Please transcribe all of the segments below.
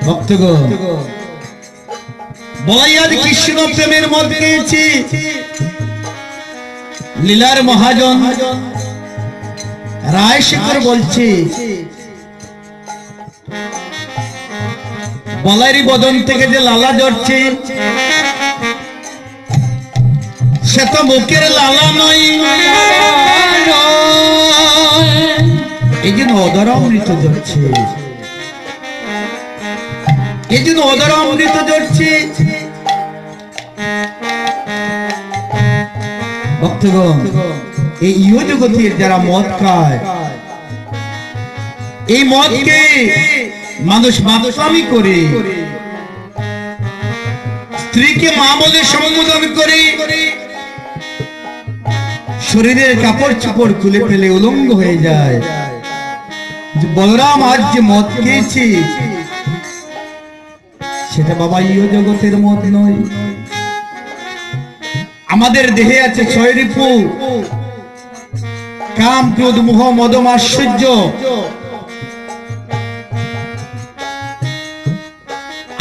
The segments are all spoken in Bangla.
ভক্তগণ বলাই আজ কৃষ্ণ প্রেমের মদ খেয়েছি। লীলার মহাজন রায় শেখর বলছে বলাইরি বদন থেকে যে লালা ঝরছে সে তো মুখের লালা নয়, এই জন্য অধর অমৃত ঝরছে, এই জন্য অধর অমৃত ঝরছে। ভক্তগণ এই ইহ জগতের যারা মদ খায়, এই মদকে মানুষ মাদকামি করে, স্ত্রীকে মা বলে সম্বোধন করে, শরীরের কাপড় চোপড় খুলে ফেলে উলঙ্গ হয়ে যায়। বলরাম আজ যে মদ খেয়েছে সেটা বাবা ইহ জগতের মদ নয়। আমাদের দেহে আছে ছয় রিপু, কাম ক্রোধ মোহ মদ মাৎসর্য।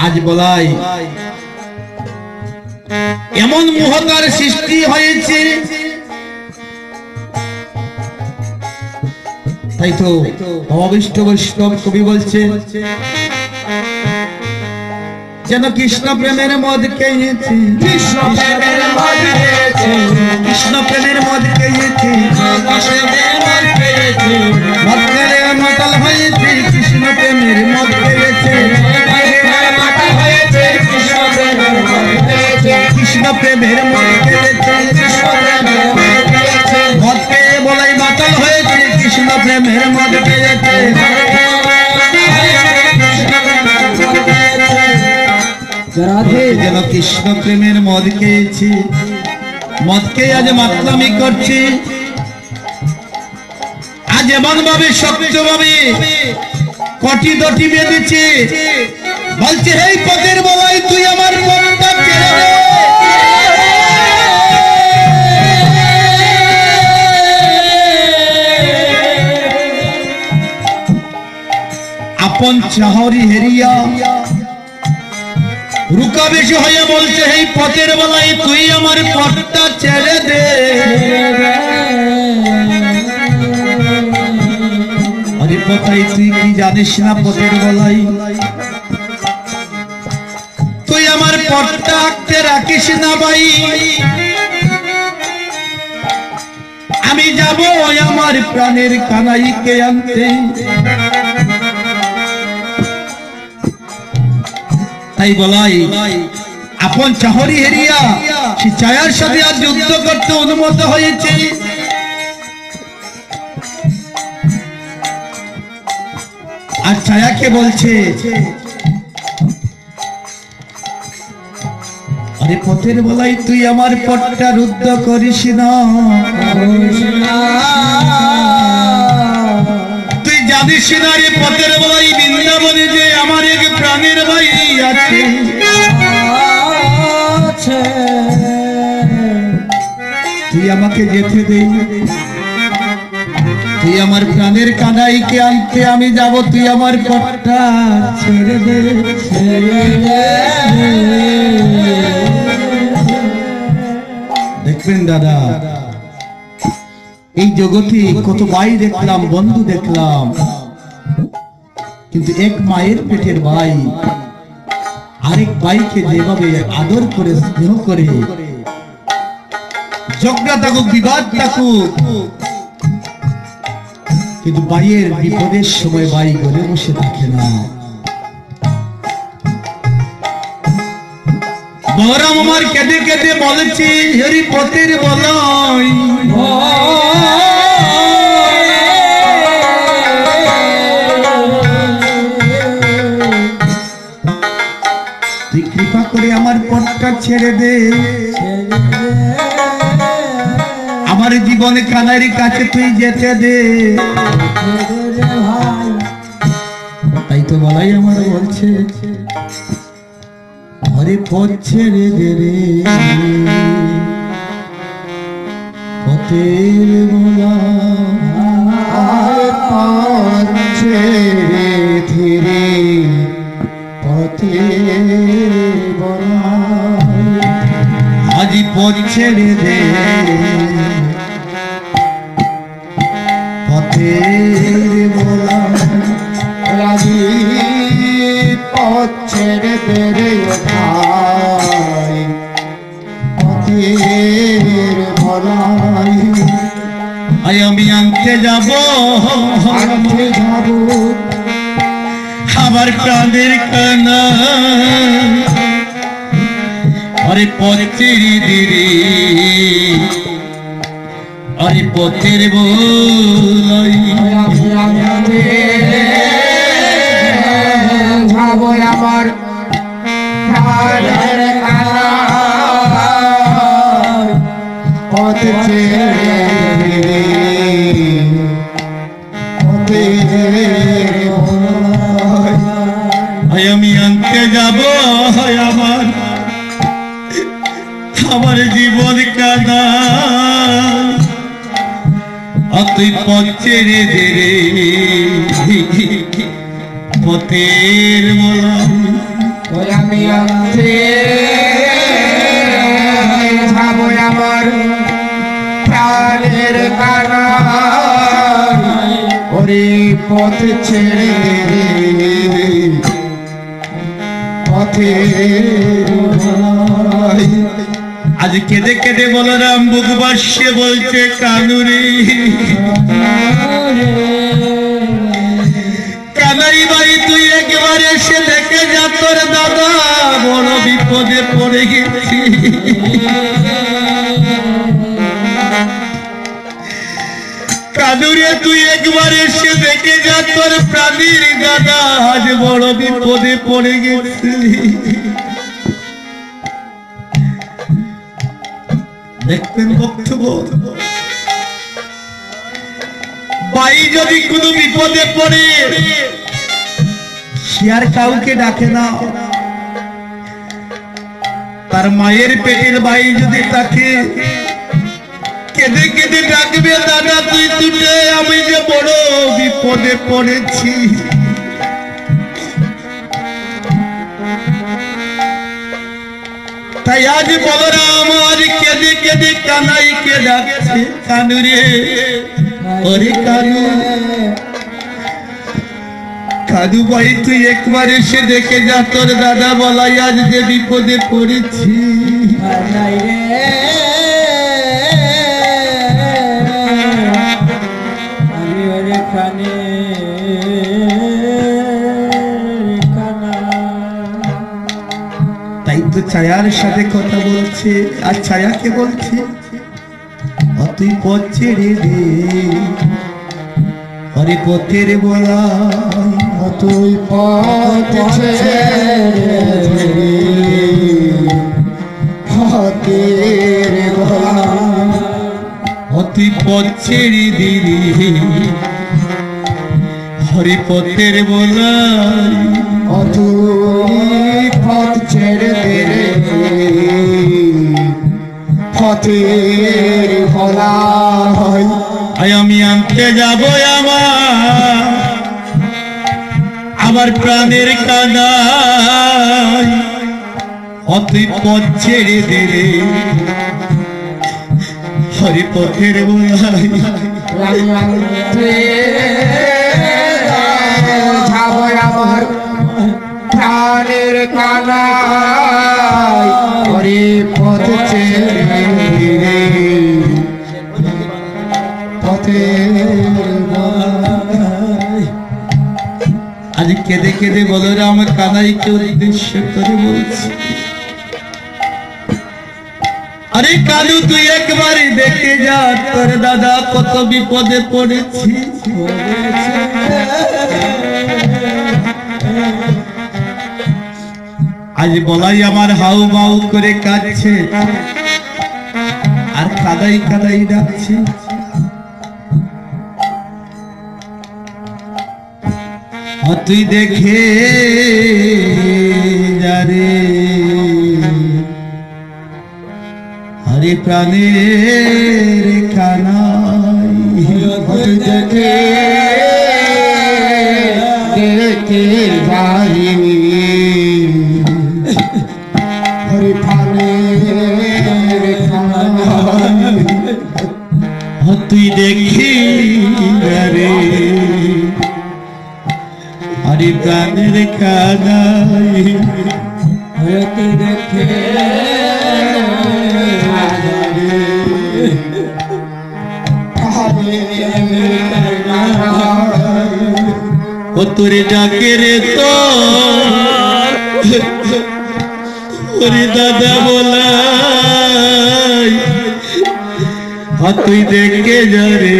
আজ বলাই এমন মোহতার সৃষ্টি হয়েছে, তাই তো অবিষ্ট বৈষ্ণব কবি বলছে যেন কৃষ্ণ প্রেমের মদ খেয়েছি, কৃষ্ণ প্রেমের মদ খেয়েছি, কৃষ্ণ প্রেমের মদ খেয়েছি, মদ খেলে মাতাল হয়েছে, কৃষ্ণ প্রেমের মদ খেয়েছে, কৃষ্ণ প্রেমের মদ খেয়েছে, মদ খেয়ে বলাই মাতাল হয়েছে, কৃষ্ণ প্রেমের মদ খেয়েছে। যেন কৃষ্ণ প্রেমের মদ খেয়েছি, মদ খেয়ে আজ মাতলামি করছি। আজ এমন ভাবে সত্য ভাবে কটি দটি বেঁধেছে, বলছে এই পথের বলাই তুই আমার মনটা ছেড়ে দে। আপন চাহরি হেরিয়া রুকাবেশ হয়ে বলছে এই পথের বেলায় তুই আমার পথটা ছেড়ে দে। আরে পথাই তুই কি জানিস না পথের বেলায় তুই আমার পথটা আঁকতে রাখিস না ভাই। আমি যাব আমার প্রাণের কানাইকে আনতে। তাই বলাই আপন চাহরি হেরিয়া সে ছায়ার সাথে আজ যুদ্ধ করতে অনুমত হয়েছে। আর ছায়াকে বলছে আরে পথের বলাই তুই আমার পথটা রুদ্ধ করিস না, তুই জানিস না রে পথের বলাই বৃন্দাবনে যে আমার এক প্রাণের ভাই আছে। তুই আমাকে যেতে দে, তুই আমার প্রাণের কানাইকে আনতে আমি যাব, তুই আমার পথটা ছেড়ে দে, ছেড়ে দে। দেখবেন দাদা এই জগতে কত ভাই দেখলাম, বন্ধু দেখলাম, কিন্তু এক মায়ের পেটের ভাই আরেক ভাইকে যেভাবে আদর করে স্নেহ করে, ঝগড়া থাকুক বিবাদ থাকুক, কিন্তু ভাইয়ের বিপদের সময় ভাই ঘরে বসে থাকে না। বলরাম আমার কেঁদে কেঁদে বলেছি হরি পথের বলাই তুই কৃপা করে আমার পথটা ছেড়ে দে, আমার জীবনে কানাইয়ের কাছে তুই যেতে দে। তাই তো বলাই আমার বলছে হরে পথ ছেড়ে দে রে, পথের বলাই পথ ছেড়ে ধীরে, পথ পথ ছেড়ে দে পথের বলা রাজি পথ ছেড়ে দে রে ভাই পথের বলাই আয় আমি আনতে যাব আমার প্রাণের কানা আরে পথের দিরে আরে পথের বলাই যাবো আমার প্রাণের কানা পথ ছেড়ে দে আমি আনতে যাব আমার জীবন কানা তুই পথ ছেড়ে দে রে পথের বলাই আমি আনতে যাবো আমার প্রাণের কানা ওরে পথ ছেড়ে দে পথের বলাই আজ কেঁদে কেঁদে বলরাম বুক বাসে বলছে কানুরে কানাই ভাই তুই একবার এসে দেখে যা তোর দাদা বড় বিপদে পড়ে গেছি কানুরে তুই একবার এসে দেখে যা তোর প্রাণীর দাদা আজ বড় বিপদে পড়ে গেছি দেখবেন বক্তব্য ভাই যদি কোনো বিপদে পড়ে সে আর কাউকে ডাকে না তার মায়ের পেটের ভাই যদি তাকে কেঁদে কেঁদে ডাকবে দাদা তুই তুলে আমি যে বড় বিপদে পড়েছি তাই আজ বলরাম আজ কেঁদে কেঁদে কানাইকে ডাকছে কানুরে ওরে কানু কানু ভাই তুই একবার এসে দেখে যা তোর দাদা বলাই আজ যে বিপদে পড়েছি তাই তো ছায়ার সাথে কথা বলছে আর ছায়াকে বলছে তুই পথ ছেড়ে দে আরে পথের বলাই তুই পথ ছেড়ে দে পথের বলাই তুই পথ ছেড়ে দিলি হরি পথের বলাই তুই পথ ছেড়ে দে পথের বলাই আমি আনতে যাব আমার প্রাণের কানাই তুই পথ ছেড়ে দে রে হরি পথের বলাই যাবো আমার প্রাণের কানাই হরি পথ ছেড়ে দে পথের বলাই আজ কেঁদে কেঁদে বলরাম কানাইকে উদ্দেশ্য করে বলছি আরে কালু তুই একবার দেখে যা তোর দাদা কত বিপদে পড়েছি আজ বলাই আমার হাউ মাউ করে কাঁদছে আর কাদাই কাদাই ডাকছে তুই দেখে যারে হরে প্রাণের কানাই দেখে দেখে যারি হরি প্রাণের আরে প্রাণের কানাই হয়তো দেখে ও তোরে ডাকে রে তো ওরে দাদা বলাই তুই দেখে যা রে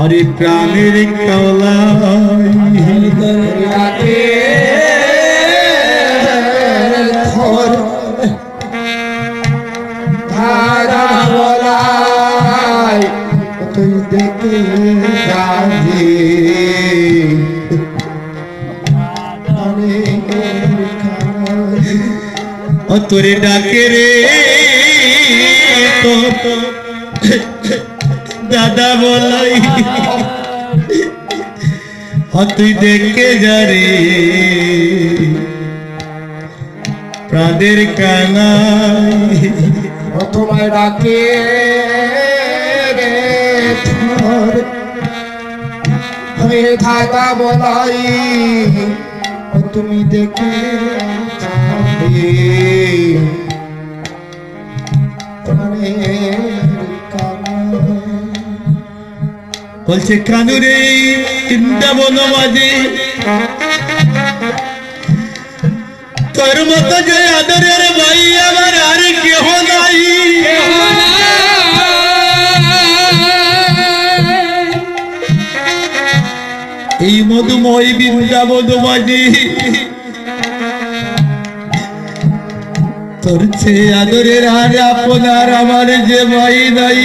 আরে প্রাণের কালাই তুই দেখে যাবি ও তোরে ডাকে রে তো দাদা বলাই তুই দেখে যা রে প্রাণের কানাই তোমায় ডাকে রে তোর হয়ে থাকা বলাই তুমি দেখে যাবে বলছে কানুরে বৃন্দাবন বাজে তোর মতো যে আদরের ভাই আমার আর কেহ নাই এই মধুময় বৃন্দাবন বাজে তোর সে আদরের আর আপনার আমার যে ভাই নাই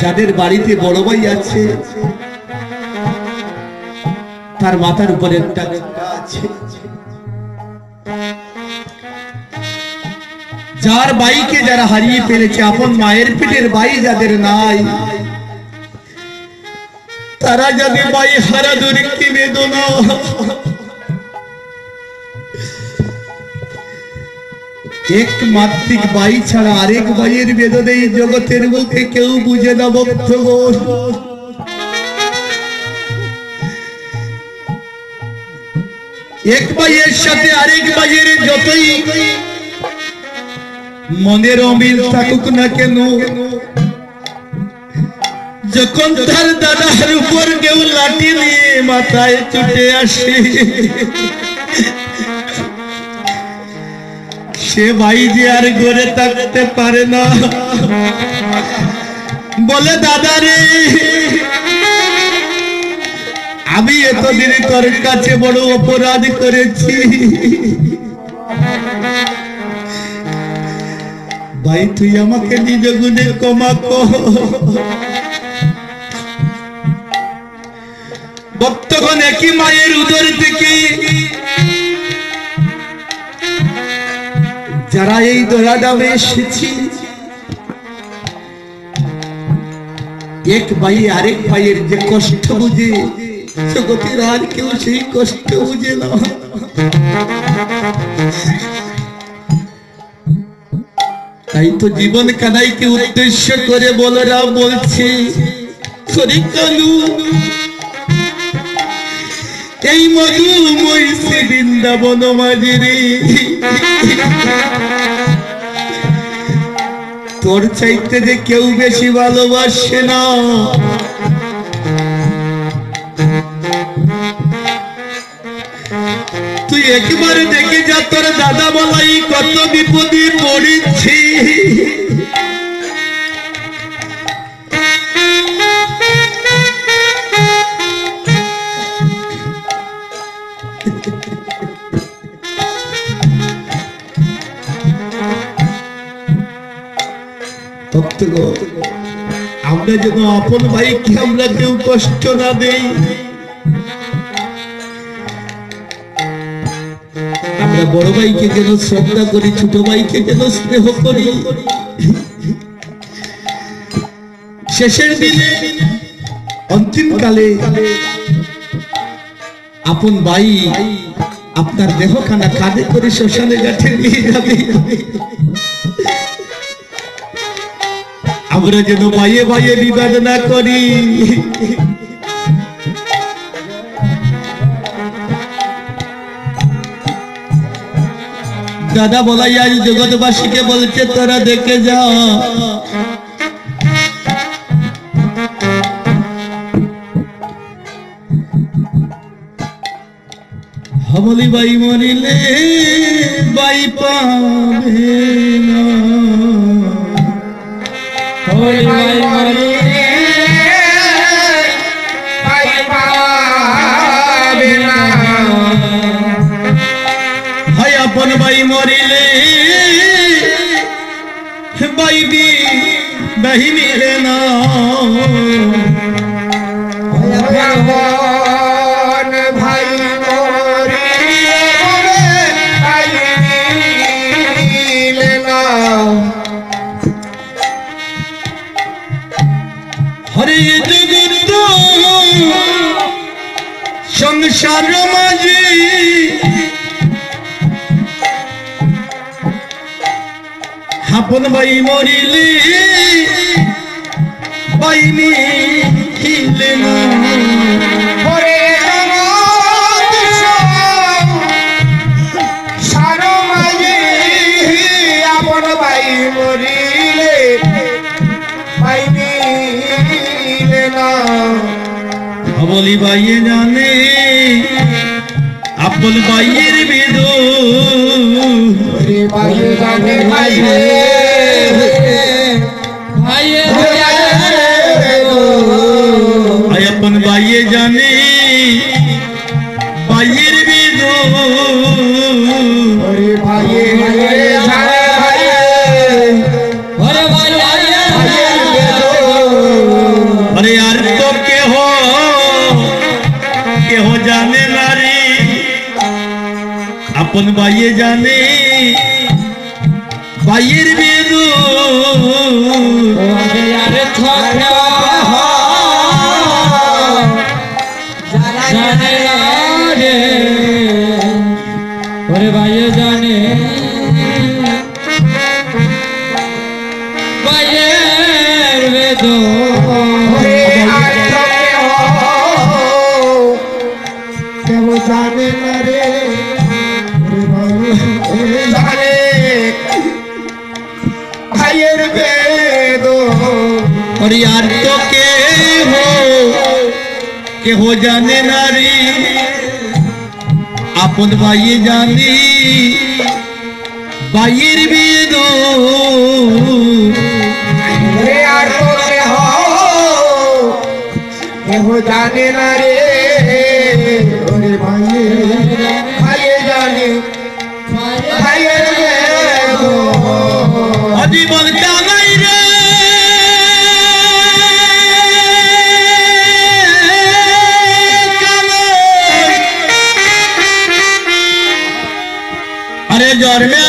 যাদের বাড়িতে বড় ভাই আছে তার মাথার উপরে একটা আছে যার ভাইকে যারা হারিয়ে ফেলেছে আপন মায়ের পেটের ভাই যাদের নাই তারা যদি ভাই হারা দুঃখী বেদনা এক মাতৃক ভাই ছাড়া আরেক ভাইয়ের বেদনা এই জগতের বুকে কেউ বুঝে না ভক্তগণ এক ভাইয়ের সাথে আরেক ভাইয়ের যতই মনের অমিল থাকুক না কেন যখন তার দাদার উপর কেউ লাঠি নিয়ে মাথায় ছুটে আসে সে ভাই যে আর ঘরে থাকতে পারে না বলে দাদা রে আমি এতদিন তোর কাছে বড় অপরাধ করেছি ভাই তুই আমাকে নিজ গুণে ক্ষমা কর ভক্তগণ একই মায়ের উদর থেকে যারা এই দয়াদামে এসেছি এক ভাই আরেক ভাইয়ের যে কষ্ট বুঝে জগতের আর কেউ সেই কষ্ট বুঝে না তাই তো জীবন কানাইকে উদ্দেশ্য করে বলরা বলছে হরি কালু এই মধুময় শ্রী বৃন্দাবন মাঝিরে তোর চাইতে যে কেউ বেশি ভালোবাসে না তুই একবার দেখে যা তোর দাদা বলাই কত বিপদে পড়েছি আমরা যেন আপন ভাইকে আমরা কেউ কষ্ট না দেই আমরা বড় ভাইকে যেন শ্রদ্ধা করি ছোট ভাইকে যেন স্নেহ করি শেষের দিনে অন্তিম কালে আপন ভাই আপনার দেহখানা কাঁধে করে শ্মশানে ঘাটে নিয়ে যাবে আমরা যেন ভাইয়ে ভাইয়ে বিবাদ না করি দাদা বলাই আজ জগৎবাসীকে বলছে তোরা দেখে যা हमली बाई मरिले बाई पावे ना हमली बाई मरिले बाई पावे ना हाय अपन बाई मरिले बाई भी नहीं मिले ना हरे जगत संसार माझे अपन बाई मरिले बाई मिले ना हरे संसार माझे अपन बाई मरिले बाई बोली भाइये जाने अपन भाइये बेदो भाइये जाने भाइये अपन भाइये जाने भाइये बेदो अरे यार तो के हो जाने नारी अपन भाइये जाने भाइयर बेदू यार जाने रे अरे भाइये जाने भाइयर बेदू जाने रे जाने भाइयर बेदो और यार तो के हो जाने नारी अपन भाइये जानी भाइयर बेदो यार तो के हो जाने नारी भाइये जाने भाइयर बेदो अजी बोलता नहीं रे अरे जोर में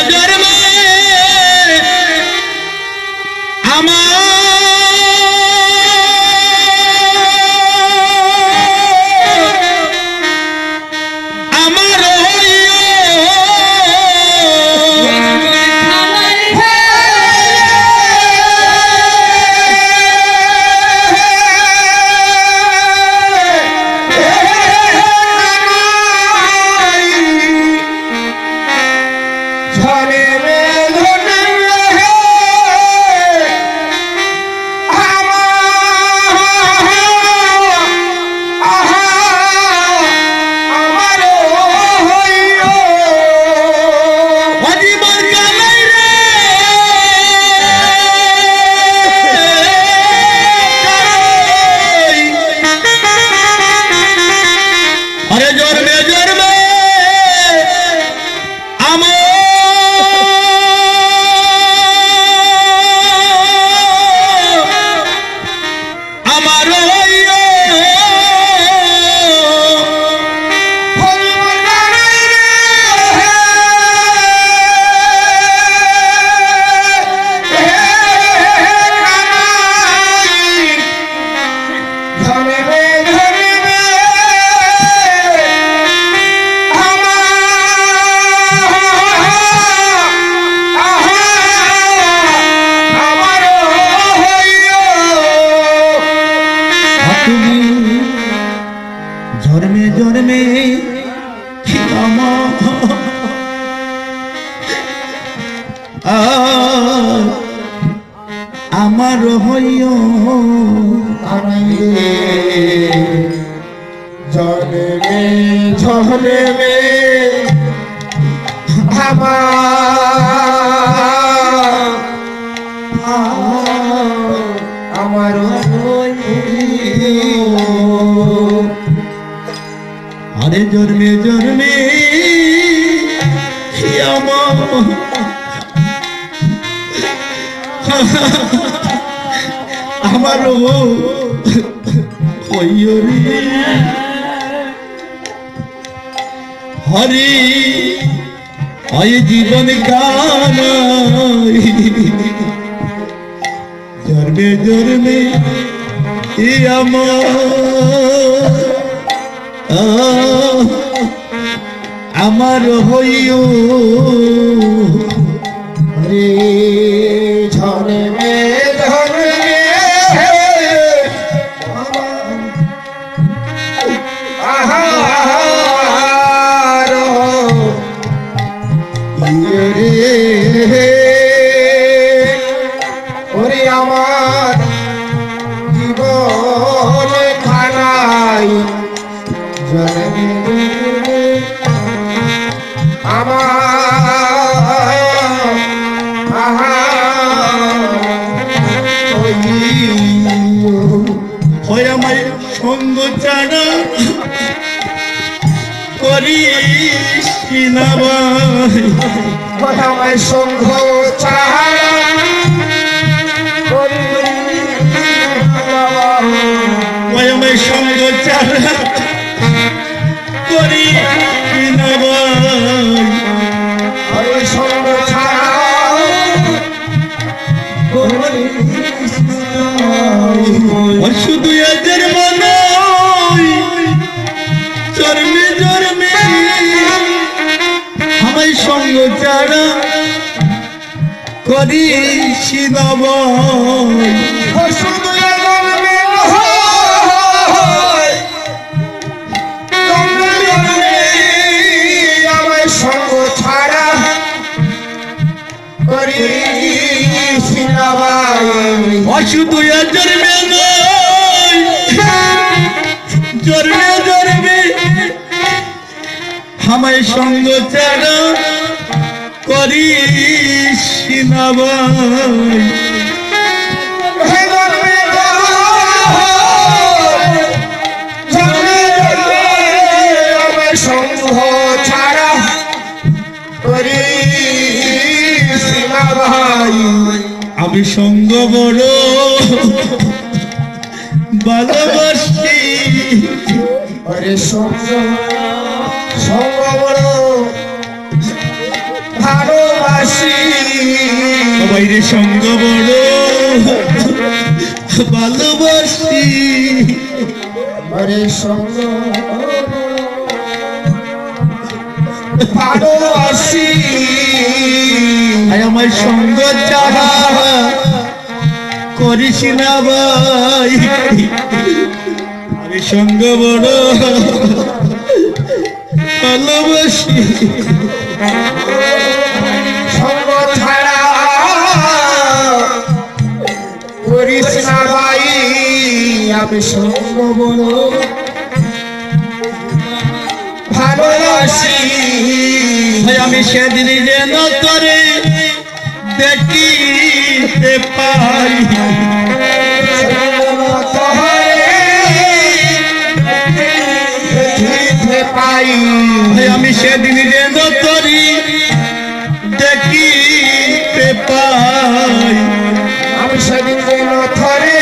আমার হইও আনন্দে জনমে জনমে আমার আরে জন্মে জন্মে আমার হরি হয় জীবন গান জন্মে জন্মে আমার হইও রে ঝনমে ঝনমে আহার রে ওরে আমার জীবন খানাই জনমে আমার সঙ্গ ছাড়া করিস না ভাই আমার সঙ্গ ছাড়া আমার সঙ্গ ছাড়া করি না ভাই সঙ্গ ছাড়া শুধু এদের মনে জন্মে জন্মে আমায় সঙ্গ ছাড়া করিস না ভাই শুধু আমায় সঙ্গ ছাড়া করিস না ভাই শুধু জন্মে জন্মে জন্মে আমায় সঙ্গ ছাড়া করিস না ভাই আমায় সঙ্গ ছাড়া করিস না ভাই আমি সঙ্গ বড় ভালোবাসি আরে সঙ্গ বড় ভালোবাসি বাইরে সঙ্গ বড় ভালোবাসি আরে সঙ্গ ভালোবাসি আমার সঙ্গ ছাড়া করিস না ভাই আমি সঙ্গ বড় ভালোবাসি সঙ্গ ছাড়া করিস না ভাই আমি সঙ্গ বড় ভালোবাসি আমি সেদিন যেন করে দেখিতে পাই আমি সেদিন যেন করি দেখিতে পাই আমি সেদিন যেন ধরে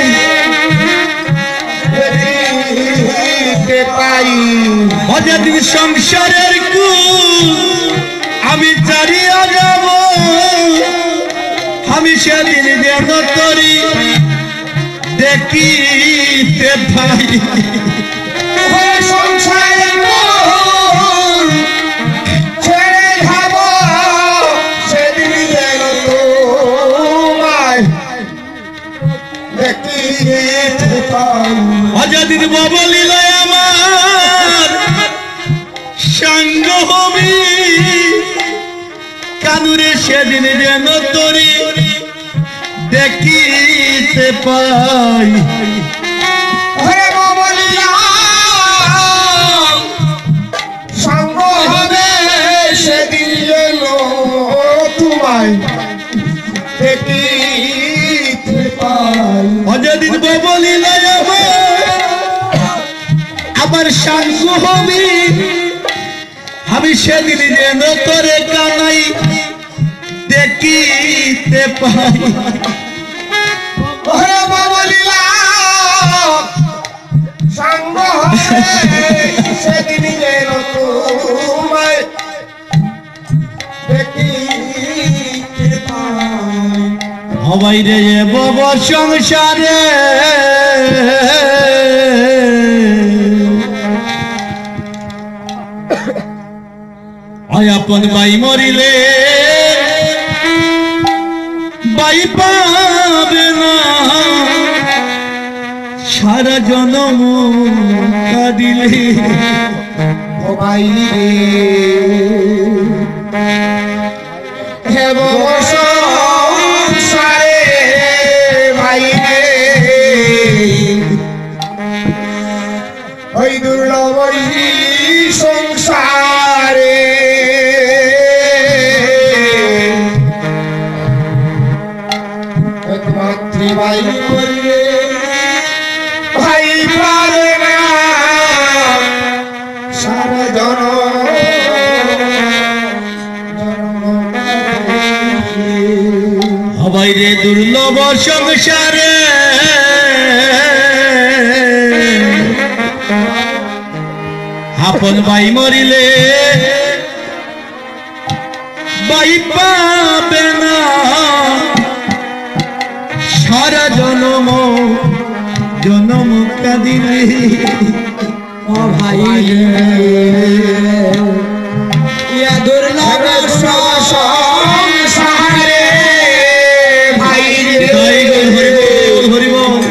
দেখিতে পাই যেদিন সংসারের কুল আমি চারিয়া যাব আমি সেদিন যেন করি দেখিতে পাই সংসারের ছেড়ে যাব সেদিন যেন তোমায় দেখিতে পাই যেদিন বলিলায় আমার সঙ্গ হবি কান বন্ধুরে সেদিন যেন তোরে দেখিতে পাই ওরে বলিয়া সঙ্গ হবে সেদিন যেন তোমায় দেখিতে পাই যেদিন বলিলায় আমার সাঙ্গ হবি আমি সেদিন যেন তোরে কানাই দেখিতে পাই ওরে বলিলা সঙ্গ হবে সেদিন যেন তোমায় দেখিতে পাই হবাই রে বব সংসারে আপন ভাই মরিলে ভাই পাবে না সারা জনম কাঁদিলে ও ভাই রে হে সংসারে ভাই রে ওই দুর্লভ সংসারে মাতৃভাই মরিলে ভাই পারে না সারা হবাই রে দুর্লভ সংসারে আপন ভাই মরিলে ভাই পাবে না সারা জনম জনম কাঁদিলে ও ভাই ইয়া দুর্লভ সংসারে ভাই রে হরিবল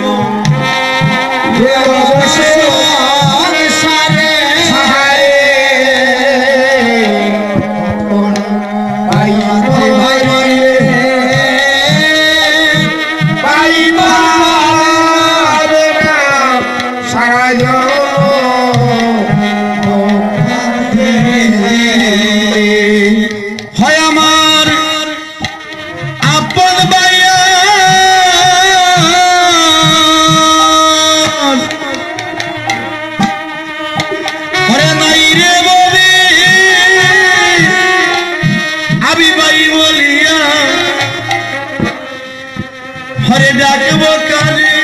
হয় আমার আপন ভাইয়া হরে নাই রে বলি আমি ভাই বলিয়া হরে ডাকবো কারে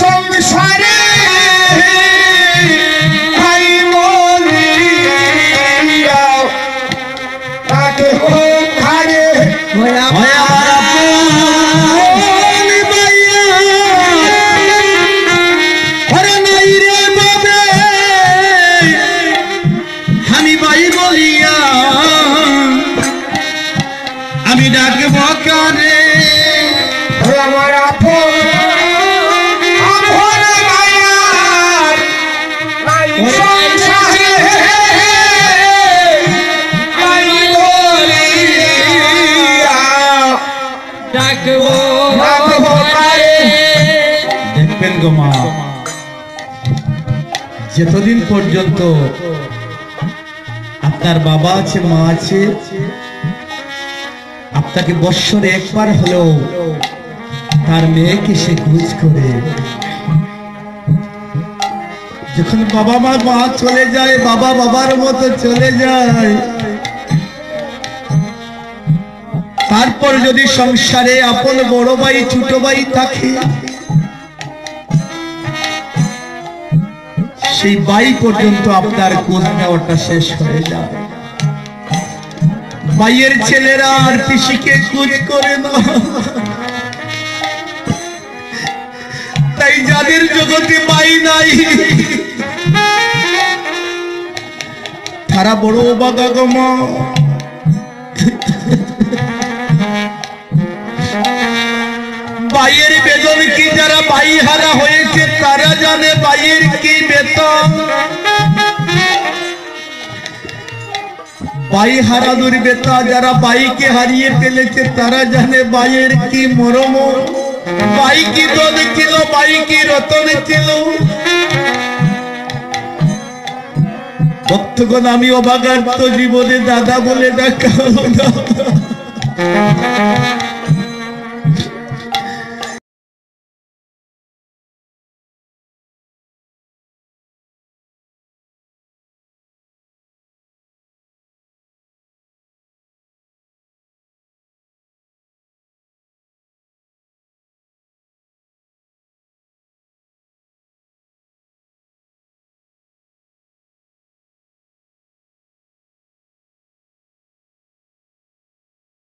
সংসারে ভাই মরিয়া তাকে ঘরে হয় আমার আপন ভাইয়া হরে নাই রে বাবে আমি ভাই বলিয়া আমি ডাকবো কারে আমার আপন দেখবেন গো মা যতদিন পর্যন্ত আপনার বাবা আছে মা আছে আপনাকে বৎসরে একবার হলেও তার মেয়েকে সে খোঁজ করে যখন বাবা মা চলে যায় বাবা বাবার মতো চলে যায় তারপর যদি সংসারে আপন বড় ভাই ছোট ভাই থাকে সেই ভাই পর্যন্ত আপনার খোঁজ নেওয়াটা শেষ হয়ে যায় ভাইয়ের ছেলেরা আর পিসিকে খোঁজ করে না তাই যাদের জগতে ভাই নাই তারা বড় অবাক গো মা ভাইয়ের বেদন কি যারা বাই হারা হয়েছে তারা জানে বাইয়ের কি বেতন। বাই হারা দুর্বেতা, যারা বাইকে হারিয়ে ফেলেছে তারা জানে বাইয়ের কি মরম। বাই কি দোদ ছিল, বাই কি রতন ছিল। ভক্তগণ, আমি অভাগার্ত জীবনে দাদা বলে ডাকা হলো না।